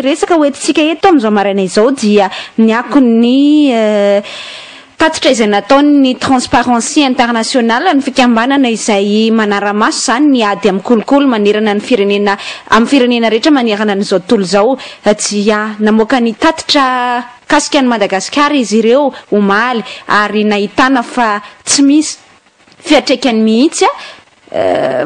resaka hoentintsika eto amin'izao maraina izao dia ny akony tatitra izay nataony transparency internationale ny fikambanana izay manara-maso zany ny ady amin'ny kolikoly manerana ny firenena amin'ny firenena rehetra manerana n'izao tontolo izao dia namoaka ny tatitra kasika ny Madagasikara izy ireo omaly ary nahitana fa tsy misy fiatraikany mihitsy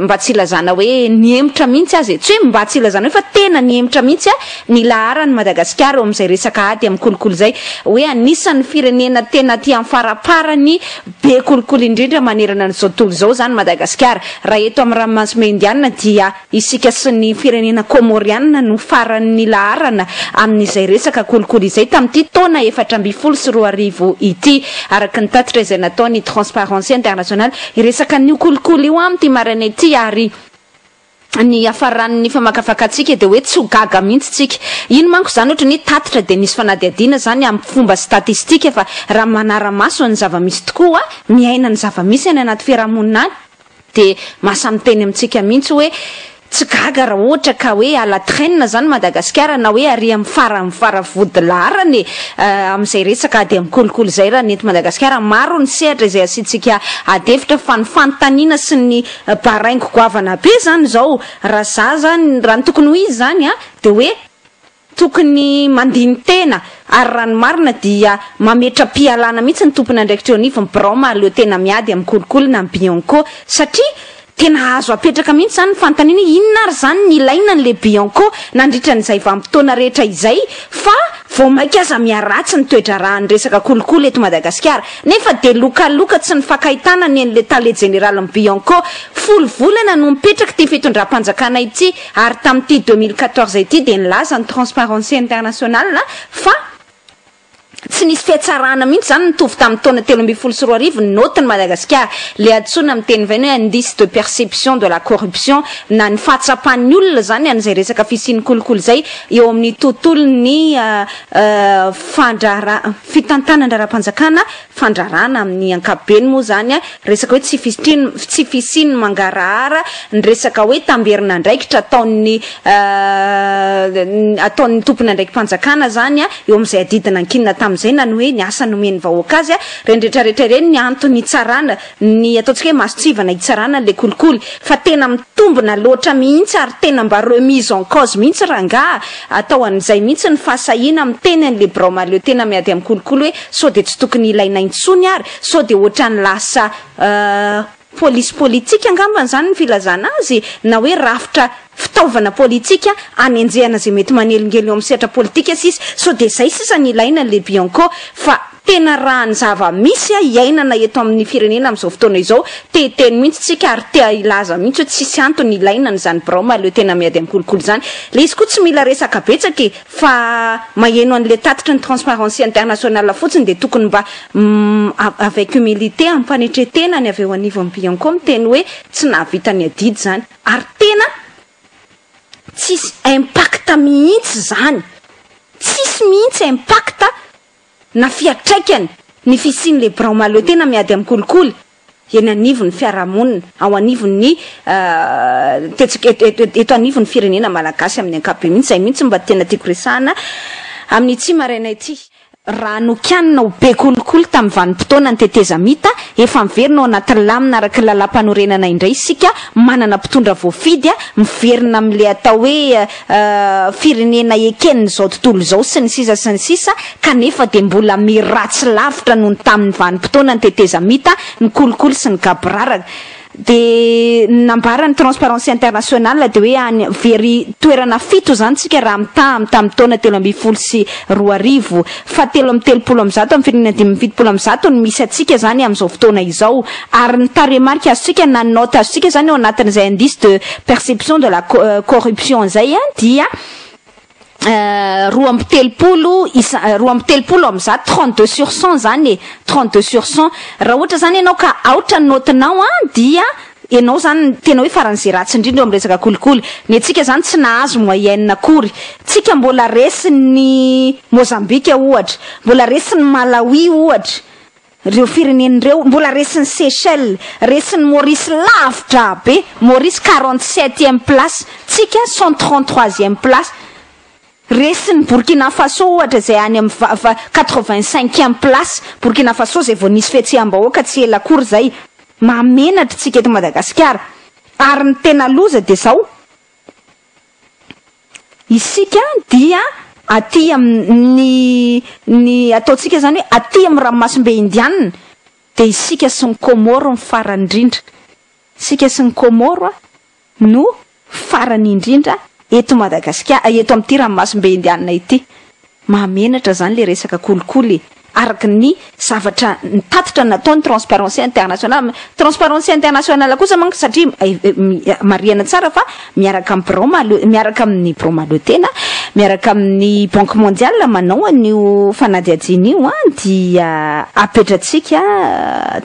mba tsy ilazana hoe niemitra mihitsy azy tsy hoe mba tsy ilazana hoe fa tena niemitra mihitsy ny laharany Madagasikara amin'izay resaka ady amin'ny kolikoly zay hoe anisan'ny firenena tena ty amin'ny faraparany be kolikoly indrindra manerana n'izao tontolo izao zany Madagasikara raha eto amin'ny ranomasina indiana dia isika sy ny firenena komoriana no faran'ny laharana amin'izay resaka kolikoly izay tamin'ity taona 2024 ity araka ny tatitra izay nataony transparency internationale iresaka ny kolikoly io amty marana ity ary ny afaran'ny famakafakatsika dia hoe tsy ho gaga mihitsy tsika ino manko zany ohatra ny tatitra dia nisy fanadihadiana zany amin'ny fomba statistika fa raha manara-maso ny zava-misy tokoa miaina ny zava-misy any anaty fiarahamonina any dia masamy teny amintsika mihitsy hoe tsy gaga raha ohatra ka hoe ala traîne zany Madagasikara na hoe ary amin'ny faravody laharany amin'izay resaka ady amin'ny kolikoly zay raha nety Madagasikara maro ny sehatra izay asintsika adefitra fa ny fanontaniana sy ny baraingo goavana be zany zao raha za zany raha ny tokony ho izy zany dia hoe tokony mandiny tena ary raha ny marina dia mametra-pialana mihitsy ny tompona andraikitra eo anivony Braoma aleo tena miady amin'ny kolikoly na Bianco satria tena azo apetraka mihitsy zany fanontaniana inona ary zany ny ilaina n'le Bianco nandritra n'izay vanim-potoana rehetra izay fa vao maika aza miaratsy ny toetra raha ny resaka kolikoly eto Madagasikara nefa dia lokaloka tsy ny fakahitana ny an'le talety général ny Bianco folo volana no mipetraka ty fitondram-panjakana ity ary tamin'ity 2014 ity dia nilaza ny transparency internationale fa tsy nisy fiatsarana mihitsy zany nitovy tamin'ny taona 2024 ny notiny Madagasikara le antsoina amin'ny teny vaina hoe indice de perception de la corruption na ny fahatsapan'ny olona zany an'izay resaka fisian'ny kolikoly zay eo amin'ny tontolon'ny fitantanandrara-panjakana fandrarana amin'ny ankapobeny moa zany resaka hoe tsy fisiany mangarahara ny resaka hoe tamberina andraikitra ataon'ny tompona andraiki-panjakana zany eo amin'izay adidina ankinina zay na ny hoe ny asa nomeny vahoaka azy rendretrarehetra ireny ny antony itsarana ny ataontsika hoe masotsivana itsarana le kolikoly fa tena mitombona loatra mihitsy ary tena mba remise en cause mihitsy raha nga atao an'izay mihitsy ny fahasahiana amin'ny teny an'le Braoma leo tena miady amin'ny kolikoly hoe sao dia tsy tokony ilaina intsony ary sao dia ohatra ny lasa polisy politika angambany zany ny filazana azy na hoe rafitra fitaovana politika anenjehana zay mety manelingely eo amin'ny sehatra politika sisy sao dia izay sisa ny ilaina le Bianco fa tena raha ny zava-misy iainana eto amin'ny firenena amin'izao fotoana izao teny mihitsy tsika ary tea ilaza mihitsy hoe tsisy antony ilaina ny zany Braoma leo tena miady amin'ny kolikoly zany le izy koa tsy mila resaka betsaka fa maheno an'le tatitra ny transparency internationale fotsiny dia tokony mba avec humilité ampanetretena ny avy eo anivon'ny Bianco miteny hoe tsy nahavita ny adidy zany ary tena tsisy impacta mihitsy zany tsisy mihitsy impacta na fiatraikany ny fisian'le Braoma leo tena miady amin'ny kolikoly eny anivon'ny fiarahamonina ao anivon'ny eto anivon'ny firenena malagasy amin'ny ankapobeny mihitsy zay mihitsy mba tena tiako resahana amin'ity maraina ity raha nokianina ho be kolikoly tamin'ny vanim-potoana ny teteza mita efa miverina ao anaty lamina araka lalam-panorenana indray isika manana mpitondra voafidy miverina amin'le atao hoe firenena ekeniny zao tontolo izao sy ny sisa kanefa dia mbola miratsy lavitra noho ny tamin'ny vanim-potoana ny teteza mita ny kolikoly sy ny gabraraka dia nambarany transparency internationale dia hoe very toerana fito zany tsika raha tamin'ny taona 2024 fa 330 amin'ny firenena 570 no misy atsika zany amin'izao fotoana izao ary ny taremarika azotsika na nota azotsika zany eo anatin'izay indice de perception de la corruption zay dia roa amby telopolo amin'izany 32% zany 32% raha ohatra zany ianao ka aotra ny notinao dia ianao zany tena hoe faran'izay ratsy indrindra eo amin'ny resaka kolikoly ny antsika zany tsy nahazo moyenne akory tsika mbola resin'ny Mozambika ohatra mbola resin'ny Malawi ohatra reo firenen'ireo mbola resin'ny Seychelles resin'ny Maurice lavitra be Maurice 47e place tsika 133e place resiny Burkina Faso ohatra zay any am 85e place Burkina Faso zay vao nisy fihetseham-bahoaka tsy ela akory zay mamenatra tsika eto Madagasikara ary ny tena loza de zao isika dia aty amin'ny ataotsika zany hoe aty amin'ny ranomasimbe indianina de isika sy ny Komoro ny farany indrindra isika sy ny Komoro no farany indrindra eto Madagasikara eto amin'ty ranomasimbe indianina ity mamenatra zany le resaka kolikoly araky ny zavatra nitatitra nataony transparency internationale kosa manko satria mariana tsara fa miaraka amin'ny Bromalo-tena miaraka amin'ny Banque mondiale manao an'io fanadihadiana io dia apetratsika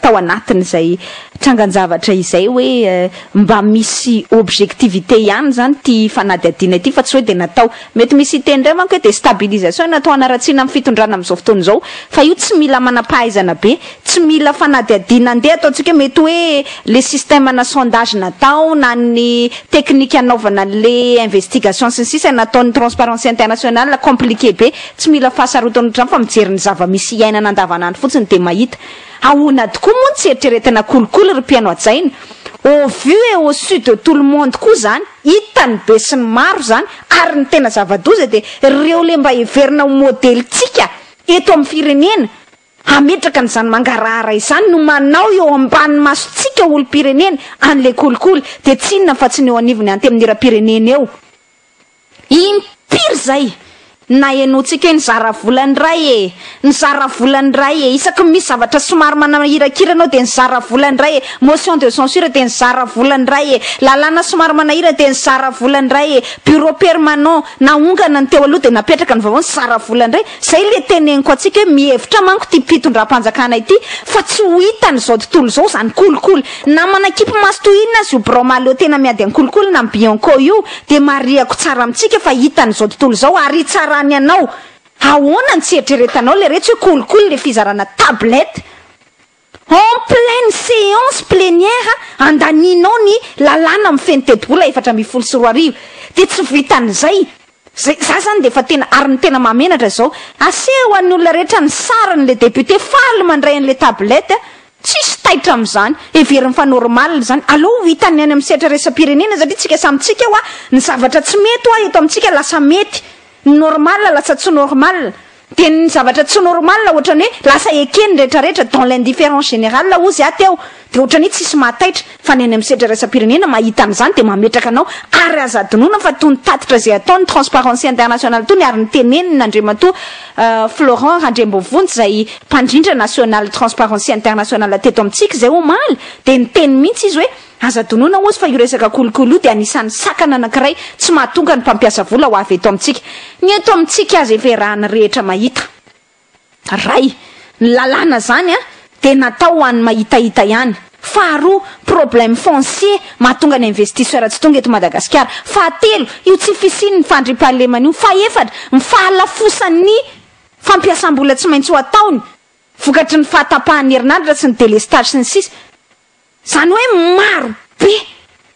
tao anatiny zay trangan-javatra izay hoe mba misy objectivité ihany zany ty fanadihadiana ity fa tsy hoe de natao mety misy itendray manko hoe de stabilisation natao anaratsiana amin'ny fitondrana amin'izao fotoana zao fa io tsy mila manampahaizana be tsy mila fanadihadiana andeha ataotsika mety hoe le système na sondage natao na ny technique anaovana le investigation sy ny sisa nataon'ny transparency internationale compliqué be tsy mila fahasarotana ohatrany fa mijery ny zava-misy iainana andavanandro fotsiny de mahita ahoana tokoa moa tsy eritreretana kolikoly ry mpiano adjaina au vu et au su de tout le monde koa zany hitany be sy ny maro zany ary ny tena zava-doza de reo le mba heverina ho modelitsika eto amin'ny firenena ametraka n'izany mangarahara izany no manao eo ambany masotsika olo-pirenena an'le kolikoly de tsy inona fa tsy ny eo anivony anty amin'ny ra-pirenena eo impiry zay na enotsika ny zara volany ray ny zara volany ray isaky misy zavatra somary manahira-kira anao de ny zara volany ray motion de censure de ny zara volany ray lalàna somary manahira de ny zara volany ray bureau permanent na ongana ny teo aloha de napetraka ny vaovao ny zara volany ray zay le teneniko atsika hoe mihevitra manko ty mpitondram-panjakana ity fa tsy ho hitany zao tontolo zao zany kolikoly na manakipy maso tohina azy io Bromalo tena miady any kolikoly na Bianco io de mariako tsara amitsika fa hitany zao tontolo zao ary tsara ny anao ahoana ny tsy eritreretanao le rehetra hoe kolikoly le fizarana tablette en pleine séance plénière andaninao ny lalàna amin'ny feno tebola 414 de tsy vitan'izay za zany de fa tena ary ny tena mamenatra zao aseho an'ny olona rehetra ny sarany le député faly mandray an'le tablette tsisy taitra am'izany everiny fa normal zany aloha hitany any amin'ny setra resa-pirenena satria tsika samitsika hoa ny zavatra tsy mety hoa eto amintsika lasa mety normal lasa tsy normal de ny zavatra tsy normal ohatrany hoe lasa ekeny rehetrarehetra dans l'indifférence générale ozy ateo de ohatrany tsisy mahataitra fa ny any amin'ny setra resa-pirenena mahita an'izany de mametraka anao ary azadinona fa toy ny tatitra zay ataony transparency internationale tony ary ny teneniny nandrematoa Florent Randrembovonjy zay mpandrindra national transparency internationale teto amitsika zay omaly de ny teny mihitsy izy hoe azadinona ozy fa io resaka kolikoly de anisan'ny sakana anankiray tsy mahatonga ny mpampiasa vola ho avy eto amitsika ny eto amitsika azy everahany rehetra mahita ray ny lalàna zany de natao ho an'ny mahitahita ihany faharoa problème foncier mahatonga ny investisseur tsy tonga eto Madagasikara fahatelo io tsy fisiny ny fandripahalemana io faefatra ny fahalafosan'ny fampiasam-bola tsy maintsy ho ataony vokatry ny fahatapahany herinaratra sy ny délestage sy ny sisa zany hoe maro be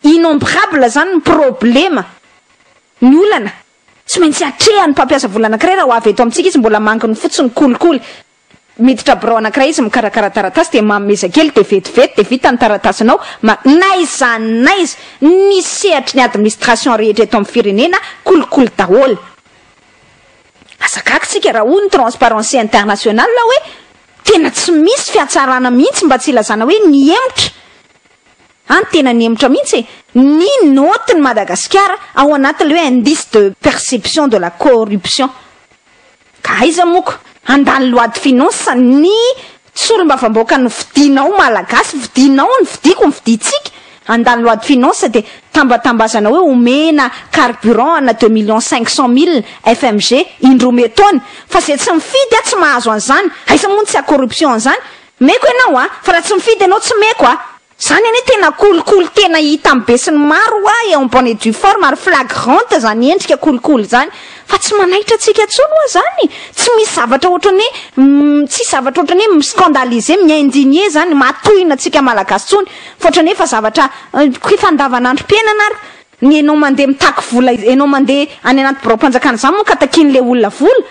innombrable zany ny problema ny olana tsy maintsy atrehan'ny mpampiasa vola anankiray raha ho avy eto amitsika izy mbola manginy fotsiny kolikoly miditra birao anankiray izy mikarakara taratasy de mameza kely de vetivety de vita ny taratasinao naiza ny sehatry ny administration rehetra eto amin'ny firenena kolikoly daholo azakakytsika raha ho ny transparency internationale hoe tena tsy misy fiatsarana mihitsy mba tsy ilazana hoe niemotra tena niemotra mihitsy ny notiny Madagasikara ao anatin'le hoe indice de perception de la corruption ka aiza moko andany loi de finance ny solom-bavamboaka ny vidinao malagasy vidinao ny vidiko ny viditsika andany loi de finance de tambatambazana hoe omena carburant na 2,500,000 FMG indroa taona fa zay tsy mifidy tsy mahazo an'izany aiza moa tsy corruption an'izany meko ianao fa raha tsy mifidy ianao tsy meko zany ane tena kolikoly tena hita amin'ny be sy ny maro eo en bonne et due forme ary flagrante zany endrika kolikoly zany fa tsy manahitra atsika tsony zany tsy misy zavatra ohatrany tsy zavatra ohatrany hoe scandaliser mi-indigner zany matohina atsika malagasy tsony fa ohatrany hoe fa zavatra fandavanandro-piainana ary ny enao mandeha mitaky vola enao mandeha any anaty biraom-panjakana zany moa ka takin'le olona vola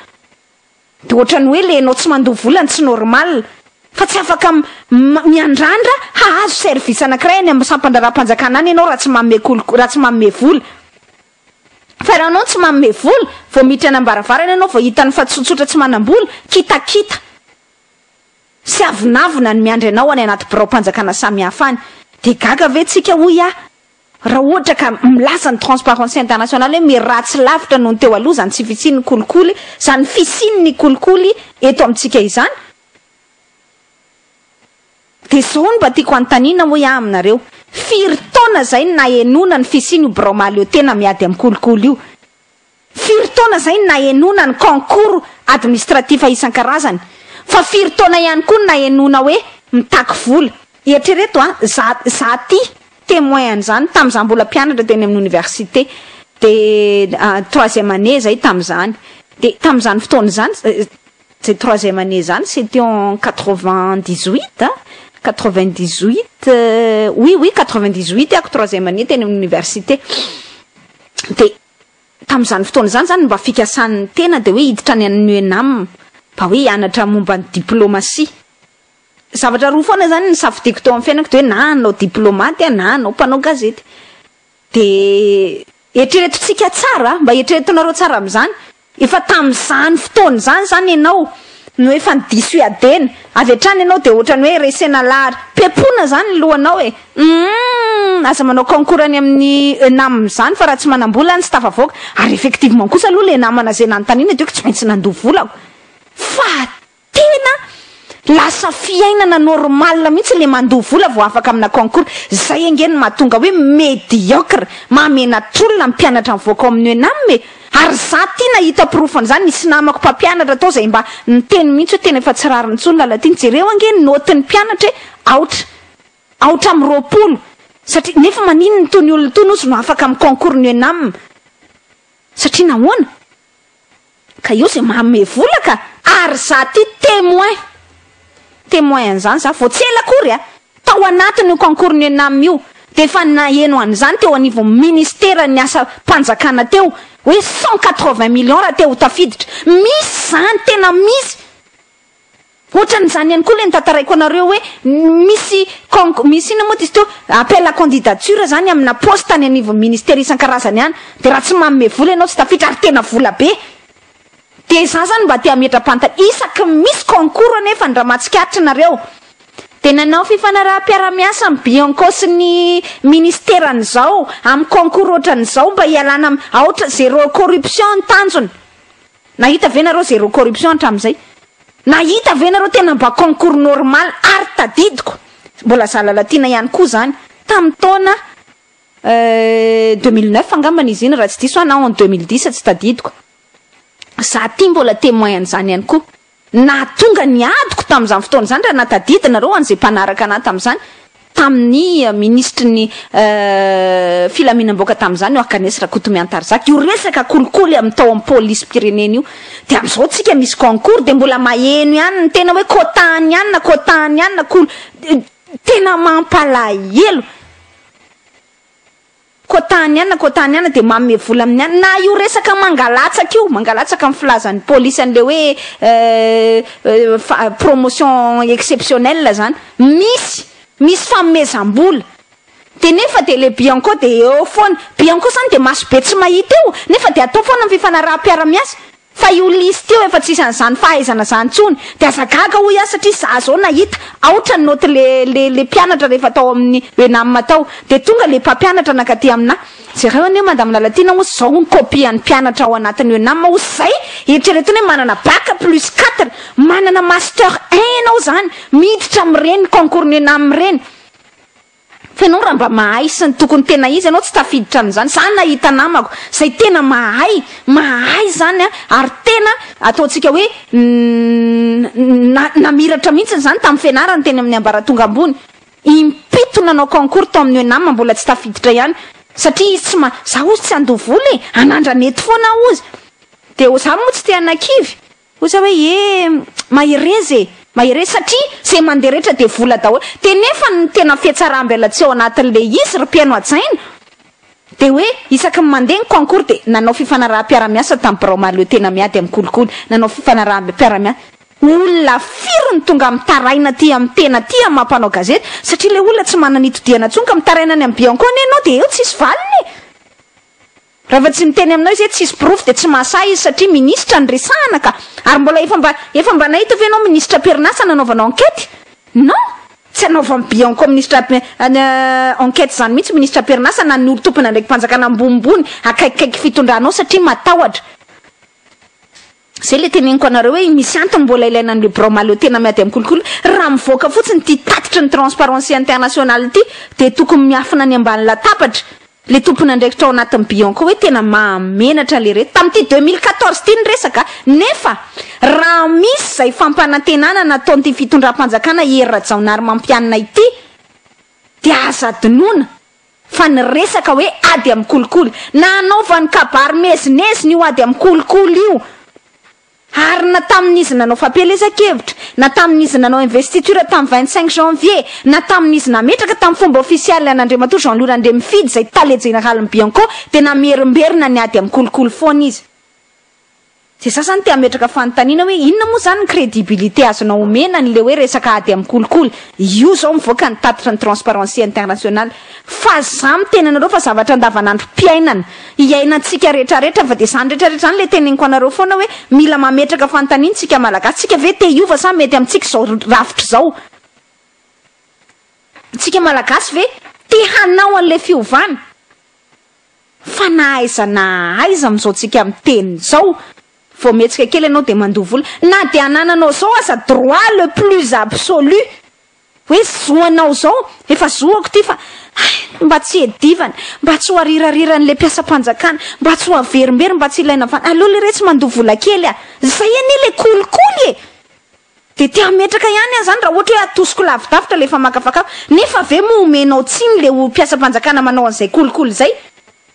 de ohatrany hoe le enao tsy mandoha volany tsy normal fa tsy afaka miandrandra hahazo service anankiray any amin'ny sampandraram-panjakana any ianao raha tsy manome vola fa raha anao tsy manome vola vao miditra any ambaravarana ianao vao hitany fa tsotsotra tsy manam-bola kitakita sy avinavina ny miandry anao any anaty biraom-panjakana samy hafa any de gaga ve tsika hoy raha ohatra ka milaza ny transparence internationale hoe miratsy lavitra noho ny teo aloha zany tsy fisiny kolikoly zany fisiny ny kolikoly eto amintsika izany de zao ny mba tiako antanina hoe aminareo firy taona zay na enona ny fisiny io bromaly io tena miady amin'ny kolikoly io firy taona zay na enona ny concours administratif isan-karazany fa firy taona ihany koa na enona hoe mitaky vola eritrereto za ty témoin an'izany tam'izany mbola mpianatra teny amin'ny université de troisième année zay tam'izany de tam'izany fotoana zany c'est troisième année zany c'était en 98 oui 98 ako troisième année teny amin'ny université de tam'izany fotoana zany mba fikasan'ny tena de hoe hiditra ny an'ny UNAM mba hoe hianatra momba ny diplomatie zavatra roa foana zany ny safidiko tao amin'ny fiainako de hoe na anao diplomate na anao mpanao gazety de eritreretontsika tsara mba eritreretonareo tsara amin'izany efa tam'izany fotoana zany ianao no efa nidisuadena avy hatrany ianao de ohatrany hoe resena lahatra pepona zany lohanao aza manao concours any amin'ny ENAM zany fa raha tsy manam-bola tsy tafavoaka ary effectivement kosa aloha le namana zay nanontaniana de hoe tsy maintsy nandoha volako fa tena lasa fiainana normal mihitsy le mandoha vola vao afaka amina concours zay angeny mahatonga hoe médiocre mamenatr'olona mpianatra mivoaka amin'ny ENAM ary za ty nahita profany zany nisy namako mpampianatra tao zay mba niteny mihitsy hoe tena efa tsy rariny tsolona latiny jereo angeny notin'ny mpianatra aotra amin'ny roapolo satria nefa manino ny tony olona tony ozy no afaka amin'ny concours ny ENAM satria nahoana ka io zay mahame vola ka ary za ty témoin an'izany za vao tsy ela akory tao anatiny io concours ny ENAM io de efa naeno an'izany teo anivon'ny ministera ny asa mpanjakana teo hoe 180 millions raha teo tafiditra misy zany tena misy ohatran'izany ihany koa le nitantaraiko anareo hoe misy ina moa izy teo appel à candidature zany amina poste any anivon'ny ministera isan-karazany any de raha tsy manome vola ianao tsy tafiditra ary tena vola be de za zany mba te ametra-pantany isaky misy concours anefa ny raha matsikaritra nareo de nanao fifanaraha-piara-miasa amin'ny Bianco sy ny ministeran'izao amin'ny concours ohatran'izao mba hialana oatra zéro corruption ny tanjony nahita ve nareo zéro corruption hatramin'izay nahita ve nareo tena mba concours normal ary tadidiko mbola zala latina ihany koa zany tamin'ny taona 2009 angambany izy iny raha tsy diso na en 2010 tsy tadidiko za ty mbola témoin an'izany ihany koa na tonga niadiko tam'izany fotoana zany raha natadidina reo an'izay mpanaraka anahy tam'izany tamin'ny ministre ny filaminam-boaka tam'izany io Akanesy Rakotomiantarzaka io resaka kolikoly amin'ny tao amin'ny police pireneny io de am'izao tsika misy concours de mbola maheno ihany ny tena hoe kotany ihany tena mampalahelo kotany ihany de manome vola amin'ny ihany na io resaka mangalatsaka amin'ny filazan'ny polisy an'le hoe promotion exceptionnelle zany misy famezam-bola de nefa de le Bianco de eo foana Bianco zany de maso be tsy mahita eo nefa de atao foana ny fifanaraha-piara-miasa fa io liste eo efa tsisy an'izany fahaizana zany tsony de azagaga hoy satria za zao nahita aotra ny noty le mpianatra rehefa tao amin'ny ENAM tao de tonga le mpampianatra nakaty amina jereo ane madame Lalatina ozy zao ny copian'ny mpianatra ao anatin'ny ENAM ozy zay eritreretony hoe manana bac plus 4 manana master 1 ianao zany miditra amin'ireny concours ny ENAM reny fa ianao raha mba mahay sy ny tokony tena izy ianao tsy tafiditra amin'izany za nahita namako zay tena mahay zany ary tena ataontsika hoe namiratra mihitsy zany tamin'ny fianarany teny amin'ny ambaratonga ambony impito nanao concours tao amin'ny ENAM mbola tsy tafiditra ihany satria izy za ozy tsy andoha vola anandra nety foana ozy de za moa tsy te anakivy ozy hoe maherezy satria zay mandeha rehetra de vola daholo de nefa ny tena fietsaram-bela tsy ao anatin'le izy ry mpiano ajaina de hoe isaky mandeha ny concours de nanao fifanaraha-piaramiasa tamin'ny Bromalo tena miady amin'ny Kolikoly nanao fifanaraha-piaramiasa olona firy ny tonga amin'ny taraina ty amin'ny tena ty amin'ny mampanao gazety satria le olona tsy manana itodiana tsony ka mitarainany amin'ny Bianco anao de eo tsisy valiny raha fa tsy miteny aminao izy tsisy proof de tsy mahasay izy satria ministra ny resahana ka ary mbola efa mba nahita ve anao ministra perinasa nanaovanao enquête non tsy anaova amin'ny Bianco ministra enquête zany mihitsy ministra perinasa na ny olo tompona ndraiky mpanjakana ambonimbony akaikikaiky fitondranao satria matahotra zay le teneniko anareo hoe misy antony mbola ilaina an'le Bromalo tena miady amin'ny Kolikoly raha mivoaka fotsiny ty tatitra ny transparency internationale ty de tokony miafina ny ambany latabatra le tompona ndraiky tao anatin'ny Bianco hoe tena mahamenatra le reto tamin'ity 2014 ty ny resaka nefa raha misy zay fampanantenana nataon'ity fitondram-panjakana Rajaonary mampianina ity de aza dinoina fa ny resaka hoe ady amin'ny Kolikoly na anaovany kabary mezinezy io ady amin'ny Kolikoly io ary na tamin'izy nanao fampelezan-kevitra na tamin'izy nanao investiture tamin'ny 25 janvier na tamin'izy nametraka tamin'ny fomba ofisialy an'Andriamatoa Jean-Louis Andremifidy zay tale général Bianco de namerimberina ny ady amin'ny Kolikoly foana izy zay sasany te ametraka fanontaniana hoe inona moa zany ny crédibilité azonao omena n'le hoe resaka ady amin'ny Kolikoly io zao mivoaka ny tatitra ny transparency internationale fa za miteny anareo fa zavatra andavanandro mpiainana iainantsika rehetrarehetra fa de zany rehetrarehetra zany le teneniko anareo foana hoe mila mametraka fanontaniana tsika malagasy tsika ve te iova sa mety amintsika zao rafitra zao tsika malagasy ve te hanao an'le fiovana fa na aiza am'izao tsika miteny zao vao metsika kely anao de mandovola na de anananao zao aza droit le plus absolu hoe zoanao zao efa zoako ty fa mba tsy edivana mba tsy ho arirariran'le mpiasam-panjakana mba tsy ho averimbery mba tsy ilaina vana aloha le retsy mandovola kely zay anie le Kolikoly de te ametraka ihany zany raha ohatra hoe atosiko lavidavitra le efa makafakafa nefa ve momenao tsiny le mpiasam-panjakana manao an'izay Kolikoly zay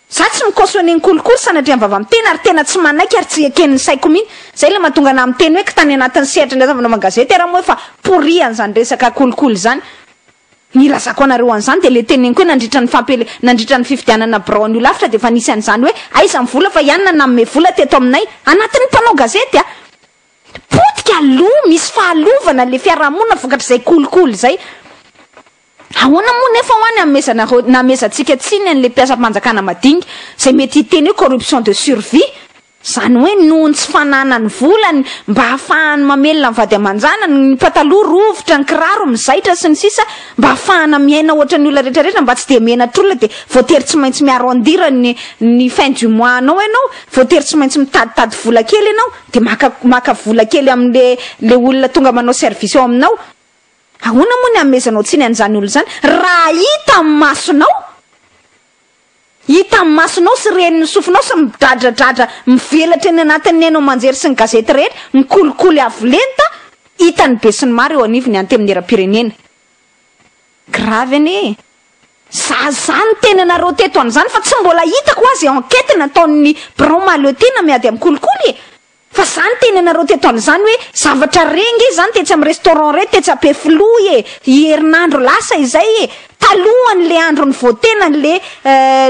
za tsy mikosone ny Kolikoly sanatria mivava amitena ary tena tsy manaiky ary tsy eken'ny saiko mihitsy zay le mahatonga ana miteny hoe tany anatin'ny sehatra ndrazavanao magazety raha moa efa porian zany resaka Kolikoly zany nilazako anareo an'izany de le teneniko hoe nandritra ny fifidianana Brown io lafitra de fa nisy an'izany hoe aiza mivola fa ianona nanome vola teto aminay anatin'ny mpanao gazety potika aloha misy fahalovana le fiarahamonina vokatra zay Kolikoly zay ahoana moa nefa hoany namezatsika tsiny an'le mpiasam-panjakana madinika zay mety hiteny hoe corruption de survie zany hoe nohony tsy fananany volany mba hahafahany mamelona mivady amanjana ny pataloha rovitra ny kiraro mizaitra sy ny sisa mba hahafahana miaina ohatra ny olona rehetrarehetra mba tsy de menatr'olona de voatery tsy maintsy miaro andira ny fin du mois anao voatery tsy maintsy mitaditady vola kely ianao de maka vola kely amin'le olona tonga manao service ao aminao ahoana moa ny amezanao tsiny an'izany olo zany raha hita amin'ny masonao sy reniny sofinao sy midradradratra mivelatra eny anatin'ny enao manjery sy ny gazety rehetra ny Kolikoly avolenta hitany be sy ny maro eo anivony any tamin'ny era-pirenena grave anie zany tena nareo teto an'izany fa tsy mbola hitako azy enquête nataon'ny Bromalo tena miady amin'ny Kolikoly fa zany tena nareo teto an'izany hoe zavatra rengy zany tetsy amin'ny restaurant reto tetsy apefiloy herinandro lasa izay talohany le andro ny votena le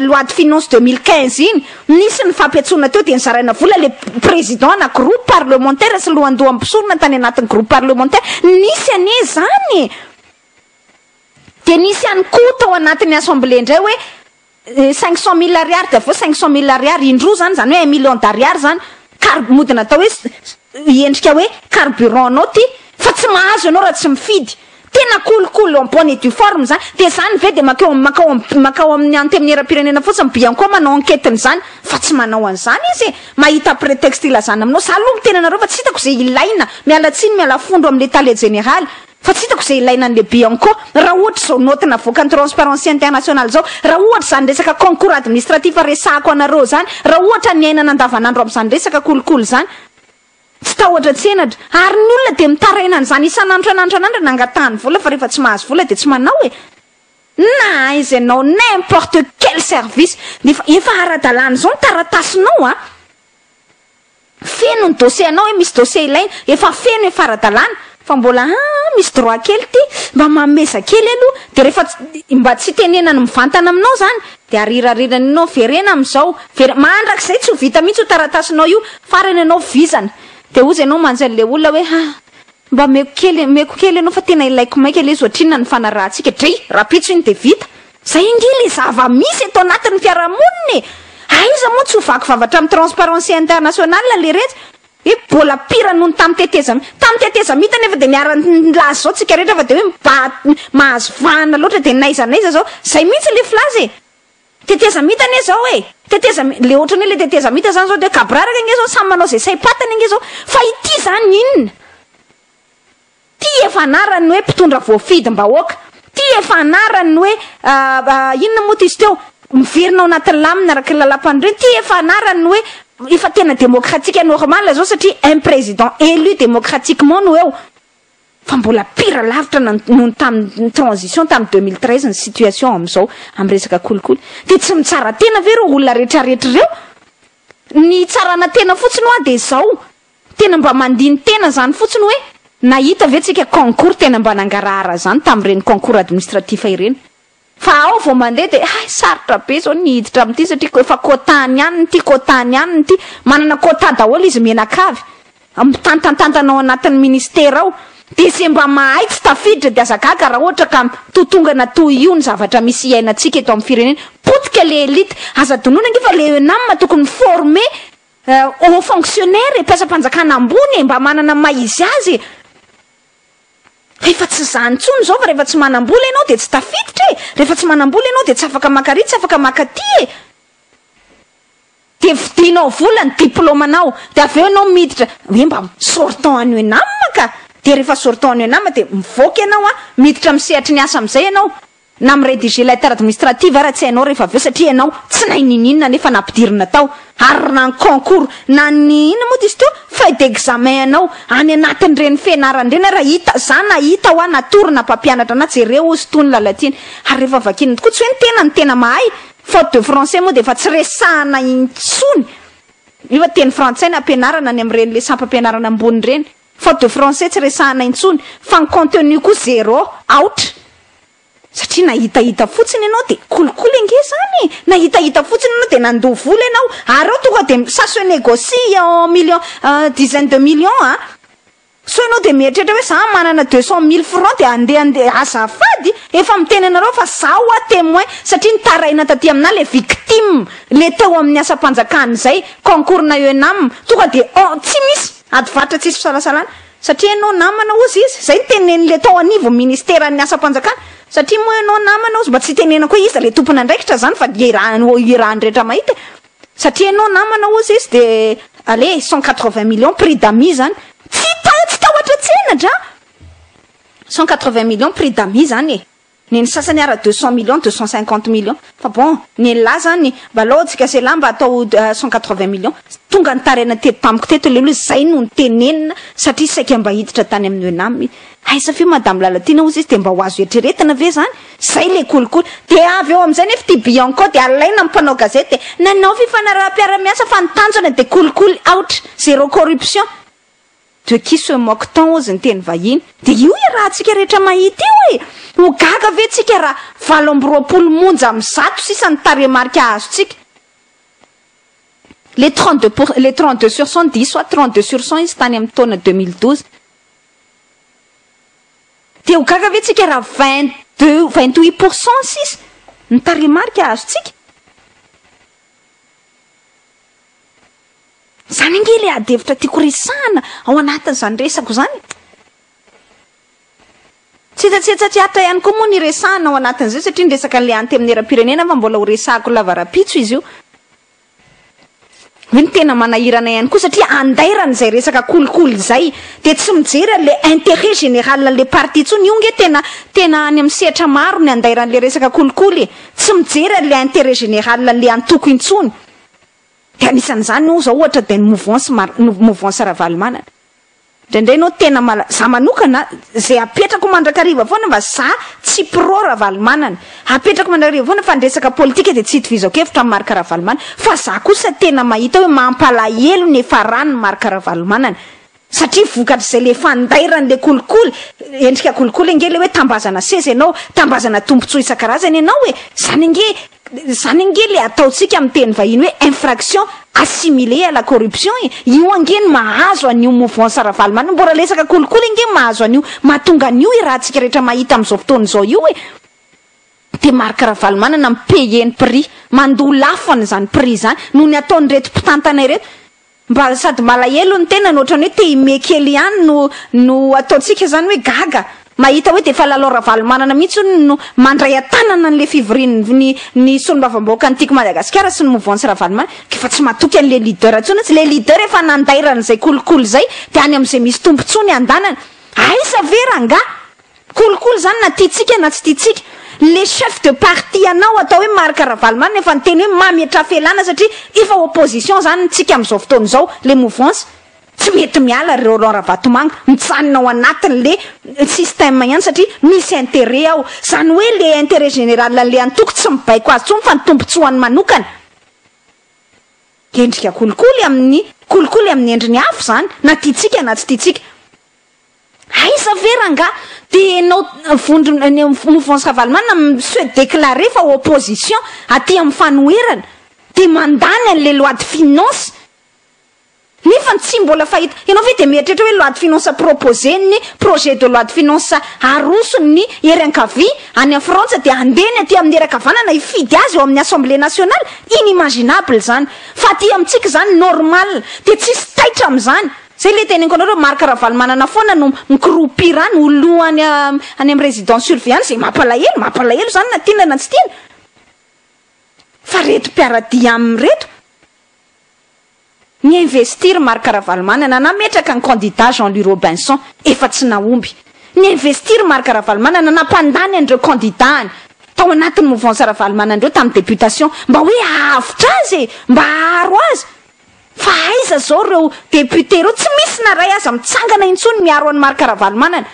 loi de finance 2015 iny nisy ny fampiatsona teo de nizaraina vola le président na groupe parlementaire sy lohandoha ampisorona tany anatin'ny groupe parlementaire nisy anie zany de nisy ihany koa tao anatin'ny assemblée indray hoe 500 000 ariary de aveo 500 000 ariary indroa zany hoe 1 million d'ariary zany modina atao hoe endrika hoe carburant anao ty fa tsy mahazo ianao raha tsy mifidy tena Kolikoly en bonne et due forme zany de zany ve de makao amin'ny anty era-pirenena fotsiny Bianco manao enquête n'izany fa tsy manao an'izany izy mahita prétexte ilazana aminao za aloha miteny anareo fa tsy hitako zay ilaina miala tsiny miala fondro amin'ny état général fa tsy hitako zay ilaina an'le Bianco raha ohatra zao note navoaka ny transparency internationale zao raha ohatra zany resaka concours administratif resahako anareo zany raha ohatra ny ainana andavanandro amin'izany resaka Kolikoly zany tsy tahotra tsenatra ary ny olona de mitaraina an'izany isanandro nangatahany vola fa rehefa tsy mahazo vola de tsy manao na izy ianao n'importe quel service efa ara-dalàna zao ny taratasinao feno ny dossier anao hoe misy dossier ilaina efa feno efa ara-dalàna fa mbola misy droit kely ty mba mamesa kely aloha de rehefa mba tsy tenenany mivantana aminao zany de arirariranao verena am'izao mandrak'izay tsy ho vita mihitsy ho taratasinao io farany anao vizana de ozy ianao manjany le olona hoe mba meko kely ianao fa tena ilaiko maika le izy ohatrinona ny fanarahantsika dray rapitso iny de vita zay ingily zava-misy eto anatin'ny fiarahamoniny aiza moa tsy ho vaky vavatra amin'ny transparency internationale le rehetra bola pira noho ny tamin'ny teteza mita nefa de miara-lazy zao tsika rehetra fa de hoe mahazo vahana loatra de naiza zao zay mihitsy le flazy teteza mita ane zao teteza le ohatrany hoe le teteza mita zany zao de kabraraka nge zao samy manao zay say-patany nge zao fa ity zany inona ty efa anarany hoe mpitondra voafidy mbahoaka ty efa anarany hoe inona moa ty izy teo miverina ao anatin'ny lamina araka lalam-pandreny ty efa anarany hoe efa tena démocratique normal zao satria un président élu démocratiquement no eo fa mbola pire lavitra nohony tamin'ny transition tamin'ny 2013 ny situation am'izao amin'ny resaka kolikoly de tsy mitsara tena ve reo olona rehetrarehetra reo ny tsarana tena fotsiny ho a de zao tena mba mandiny tena zany fotsiny hoe nahita ve tsika concours tena mba nangarahara zany tamin'ireny concours administratif ireny fa ao vao mandeha de sarotra be zao nihiditra amin'ity satria efa kotany ihany ty manana kota daholo izy menakavy mitantantantanao anatin'ny ministera ao de se mba mahay tsy tafiditra de azagaga raha ohatra ka totongana toy io ny zavatra misy iainantsika eto amin'ny firenena potika le elite aza donona ngefa le namma tokony former au fonctionnaire mpiasa-panjakana ambony mba manana maizy azy rehefa tsy zany tsony zao fa rehefa tsy manam-bola ianao de tsy tafiditra rehefa tsy manam-bola ianao de tsy afaka makary tsy afaka makaty de vidinao vola ny diplomanao de aveo ianao miditra hoe mba sortant an'io namma ka de rehefa sortant an'io namma de mivoaka ianao miditra misehatra ny asa am'izay ianao na mirédiger lettre administrative raha tsy hainao rehefa aveo satria ianao tsy naininina nefa nampidirina tao ary na ny concours na ny ina moa izy teo feuille d'examen anao any anatin'ireny fianarany reny raha hita zany hita ho natorina mpampianatra anazy jereo ozy tony lalatiny ary rehefa vakiny tokoa tsy hoe ny tena mahay faute de français moa de efa tsy resahana intsony io teny frantsay na ampianarana any amin'ireny le sampampianarana ambony reny faute de français tsy resahana intsony fa ny contenu koa zéro out satria nahitahita fotsiny ianao de kolikoly nge zany nahitahita fotsiny ianao de nandoha vola ianao ary ao tonga de ça se négocie en millions dizaine de millions so ianao de mieritreritra hoe za manana 200 000 francs de andeha azafady efa miteny anareo fa zaho témoin satria nitaraina taty amina le victime le teo amin'ny asa-panjakany zay concours na UNAM tonga de tsy misy ady vatra tsisy fisalasalana satria ianao namana ozy izy zay niteneny le tao anivo ministère ny asa-panjakana satria moa ianao namana ozy mba tsy tenena koa izy le tompona andraikitra zany fa irahany rehetra mahita satria ianao namana ozy izy de allez 180 millions prix d'amis zany tsy tahotra tsena dra 180 millions prix d'amis zany ny sasany ara 200 millions 250 millions fa bon ny la zany balao tsika se la mba atao 180 millions tonga ny tarena teto tamiko teto le zay no ny tenenina satria saika mba hiditra tany amin'ny enamy aiza fe madame lalatina ozy izy de mba ho azo eritreretina ve zany zay le kolikoly de avy eo am'izay nefa ty Bianco de alaina mpanao gazety nanao fifanaraha-piara-miasa fa nitanjona de kolikoly out zéro corruption de qui se moque tant ozy ny teny vahiny de io raha tsika rehetra mahita io ho gaga ve tsika raha 20 monja amin'ny zato sisa ny taremarika azotsika les 32 sur 110 soit 32 sur 100 izy tany amin'ny taona 2012 de ho gaga ve tsika raha 28% sisa ny taremarika azotsika zany ange le adevitra tiako resahana ao anatin'izany resako zany tsy atra ihany koa moa ny resahana ao anatin'izay satria ny resaka le anty amin'ny era-pirenena fa mbola ho resahako lavarapitso izy io hoe ny tena manahirana ihany koa satria andairana zay resaka kolikoly zay de tsy mijery le intérêt général le parti tsony io nge tena any amin'ny sehatra maro ny andairan'le resaka kolikoly tsy mijery le intérêt général le antoko intsony de anisan'izany io zao ohatra de mouvance Ravalomanana ndraindray nao tena za manokana zay apetrako mandrakariva foana mba za tsy pro Ravalomanana apetrako mandrakariva foana fa ndresaka politika de tsy hitovizako hevitra amin'ny marika Ravalomanana fa za kosa tena mahita hoe mampalahelo ny efa rano marika Ravalomanana satria vokatry zay le fandairany le kolikoly endrika kolikoly nge le hoe tambazana seza ianao tambazana tombontsoa isan-karazany ianao hoe zany nge le ataotsika amin'ny teny vahiny hoe infraction assimilée à la corruption io ange ny mahazo an'io mouvement Saravalimana mbora lesaka kolikoly nge mahazo an'io mahatonga an'io rahantsika rehetra mahita amin'izao fotoana izao io hoe de Marc Ravalomanana mipayeny prix mandoa lafony zany prix zany noho ny ataony reto mpitantana ireto mba sady malahelo ny tena ohatrany hoe te hime kely ihany no ataotsika zany hoe gaga mahita hoe de fa lalao Ravalomanana mihitsy no mandray atanana an'le fivoriany ny solombavamboaka antiky Madagasikara sy ny mouvance Ravalomanana fa tsy matoky an'le leader antsony tsy le leader efa nandairana zay kolikoly zay de any amin'izay misy tombontsoa ny andanana aisa veranga kolikoly zany na tiatsika na tsy tiatsika le chef de parti anao atao hoe Marc Ravalomanana efa niteny hoe mametra felana satria efa opposition zany tsika amin'izao fotoana izao le mouvance tsy mety miala reo Ravatomanga mitsanina ao anatin'le système ihany satria misy intérêt ao zany hoe le intérêt général le antoko tsy mibaiko azy tsony fa ny tombontsoany manokana endrika kolikoly amin'ny endriny afo zany na tiatsika na tsy tiatsika aisa veranga de enao vondro mouvance Ravalomanana souhaite déclarer fa opposition aty amin'ny fanoherana de mandany an'le loi de finance nefa tsy mbola fahita ianao ve de mieritreritra hoe loi de finance proposé ny projet de loi de finance arosony eran-kavia any amin'ny Frantsa de andeny aty amin'ny eran-kavanana ifidy azy eo amin'ny assemblée nationale inimaginable zany fa aty amintsika zany normal de tsisy taitra amin'izany zay le teneniko anao hoe Marc Ravalomanana foana no mikroupirany olohany any amin'ny résidence surveillance zay mampalahelo zany na tiana na tsy tiana fa reto mpiaradia amin'ny reto ny investir Marc Ravalomanana nametraka ny candidat Jean-Louis Robinson efa tsy naomby ny investir Marc Ravalomanana nampandany an'ireo candidat tao anatin'ny mouvance Ravalomanana andreo tamin'ny députation mba hoe ahavotra azy mba aharo azy fa aiza zao reo député reo tsy misy naray aza mitsangana intsony miaro an'ny Marc Ravalomanana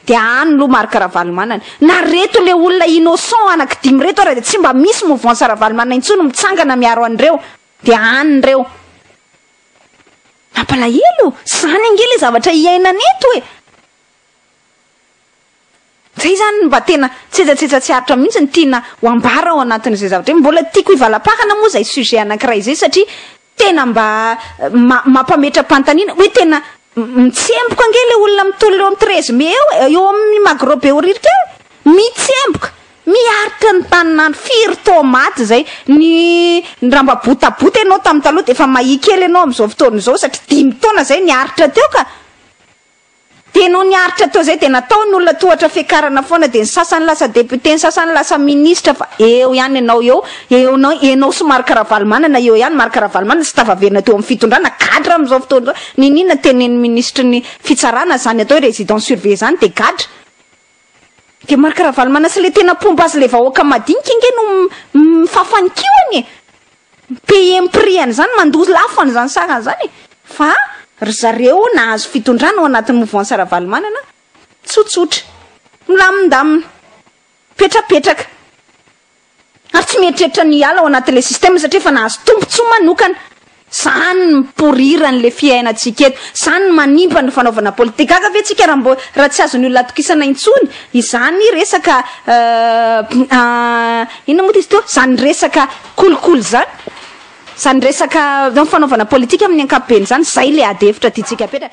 de any lo Marc Ravalomanana na reto le olona innocent anankidimy reto ary de tsy mba misy mouvance Ravalomanana intsony mitsangana miaro an'ireo de any reo mampalahelo zany ange le zavatra iainana eto e zay zany mba tena tsetsatsetsatsi tsy aritra mihitsy ny tiana ho ambara ao anatin'izay zavatra mbola tiako hivalapakana moa zay sujet anankiray zay satria tena mba mampametra-pantanina hoe tena mitsemboka ange le olona mitolo eo amin'ny 13 mai eo amin'ny magrobe oririka mitsemboka miaritra ny taninany firy tomaty zay ny rambabotabota ianao tamin'ny taloha de efa mahikely ianao amin'izao fotoana izao satria 5 taona zay niaritra teo ka de enao niaritra teo zay de natao ny olona tohatra fiakarana foana de ny sasany lasa député ny sasany lasa ministra fa eo ihany ianao enao sy Marc Ravalomanana eo ihany Marc Ravalomanana sy tavaverina teo amin'ny fitondrana gadra amin'izao fotoana izao ninina tenen'ny ministra ny fitsarana zany atao hoe résidence surveillée zany de gadra de Marc Ravalomanana sy le tena pomba azy le vahoaka madinika inge no mifafankiony PM prix zany mandoa lafany zany sakany zany fa ry zareo nahazo fitondrana ao anatin'ny mouvance Ravalomanana tsotsotra milamindamina petrapetraka ary tsy mieritreritra ny ala ao anatin'le système satria fa nahazo tombontsoa manokana zany miporiran'le fiainantsika eto zany manimba ny fanaovana politika aga ve tsika raha tsy azony olona atokisana intsony izany resaka inona moa izy teo zany resaka kolikoly zany resaka fanaovana politika amin'ny ankapobeny zany zay le ady hevitra ty tsika petra